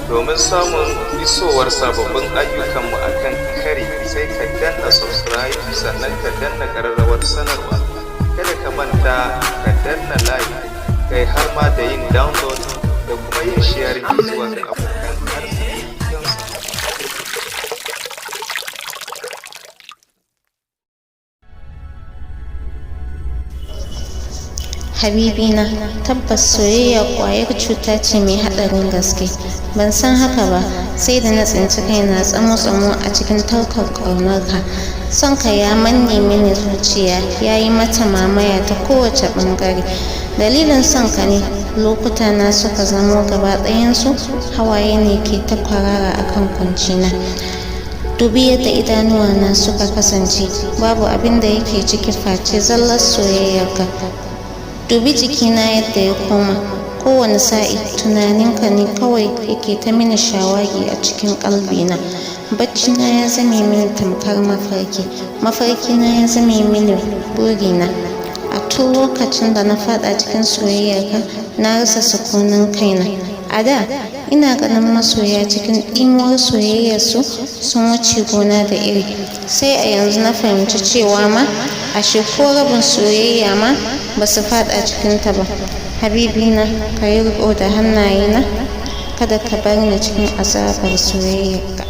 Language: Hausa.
Domin samun isowar sababbin ayyukanmu a kan kari sai ka danna subscribe sannan ka danna ƙararrawar sanarwa. Kada ka manta ka danna like kai har ma da yin download da kuma yin sharing zuwa ga abokan arziki don su. Habibina, tabbas soyayya ƙwayar cuta ce mai haɗarin gaske. Ban san haka ba sai da na tsinci kaina tsamo-tsamo a cikin tarkon ƙaunarka. Son ka ya manne mini zuciya, ya yi mata mamaya ta kowace ɓangare. Dalilin son ka ne lokuta na suka zamo gaba ɗayansu hawaye ne ke ta kwarara akan kwancina. Dubi yadda idanuwana suka kasance, babu abin da yake ciki face zallar soyayyarka. Dubi jikina yadda ya koma, kowane sa'i tunaninka ne kawai yake ta mini shawagi a cikin ƙalbina. Baccina ya zame mini tamkar mafarkina ya zame mini burina. A tun lokacin da na faɗa cikin soyayyarka na rasa sukunin kaina. A da ina ganin masoya cikin ɗimuwar soyayyarsu sun wuce gona da iri, sai a yanzu na fahimci cewa ma ashe ko rabin soyayya ma ba su faɗa cikinta ba. Habibina, ka yi riƙo da hannayena, kada ka bar ni cikin azabar soyayyarka.